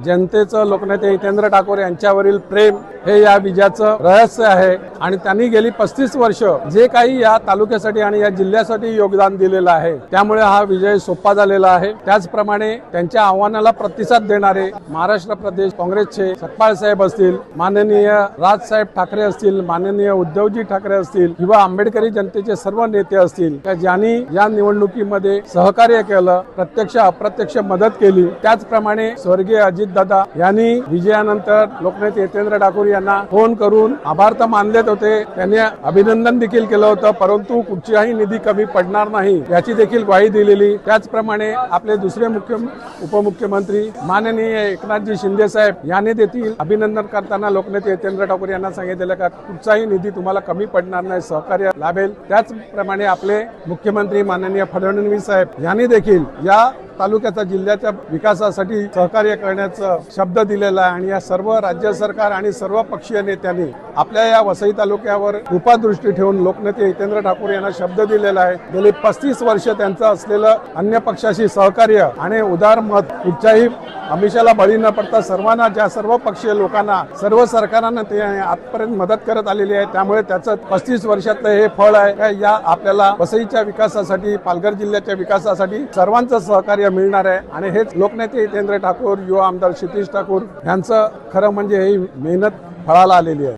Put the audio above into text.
जनतेचं लोकनेते हितेंद्र ठाकूर यांच्यावरील प्रेम हे या विजयाचं रहस्य आहे आणि त्यांनी गेली 35 वर्ष जे काही या तालुक्यासाठी आणि या जिल्ह्यासाठी योगदान दिलेलं आहे त्यामुळे हा विजय सोपा झालेला आहे। त्याचप्रमाणे त्यांच्या आव्हानाला प्रतिसाद देणारे महाराष्ट्र प्रदेश काँग्रेसचे सतपाल साहेब असतील, माननीय राजसाहेब ठाकरे असतील, माननीय उद्धवजी ठाकरे असतील किंवा आंबेडकरी जनतेचे सर्व नेते असतील ज्यांनी या निवडणुकीमध्ये सहकार्य केलं, प्रत्यक्ष अप्रत्यक्ष मदत केली। त्याचप्रमाणे स्वर्गीय अजितदादा यांनी विजयानंतर लोकनेते हितेंद्र ठाकूर यांना फोन करून आभार तर मानलेच होते, त्यांनी अभिनंदन देखील केलं होतं, परंतु कुठचाही निधी कमी पडणार नाही याची देखील ग्वाही दिलेली। त्याचप्रमाणे आपले दुसरे उपमुख्यमंत्री माननीय एकनाथजी शिंदे साहेब यांनी देखील अभिनंदन करताना लोकनेते हितेंद्र ठाकूर यांना सांगितलेलं का कुठचाही निधी तुम्हाला कमी पडणार नाही, सहकार्य लाभेल। त्याचप्रमाणे आपले मुख्यमंत्री माननीय फडणवीस साहेब यांनी देखील या तालुक्याचा जिल्ह्याच्या विकासासाठी सहकार्य करण्याचा शब्द दिलेला आहे आणि या सर्व राज्य सरकार आणि सर्व पक्षीय नेत्यांनी आपल्या या वसई तालुक्यावर कृपादृष्टी ठेवून लोकनेते हितेंद्र ठाकूर यांना शब्द दिलेला आहे। गेली 35 वर्ष त्यांचं असलेलं अन्य पक्षाशी सहकार्य आणि उदार मत कुठच्याही आमिषाला बळी न पडता सर्वांना, ज्या सर्व पक्षीय लोकांना, सर्व सरकारांना ते आजपर्यंत मदत करत आलेली आहे, त्यामुळे त्याचं 35 वर्षातलं हे फळ आहे। या आपल्याला वसईच्या विकासासाठी, पालघर जिल्ह्याच्या विकासासाठी सर्वांचं सहकार्य मिळणार आहे आणि हेच लोकनेते हितेंद्र ठाकूर, युवा आमदार क्षितिज ठाकूर यांचं खरं म्हणजे ही मेहनत फळाला आलेली आहे।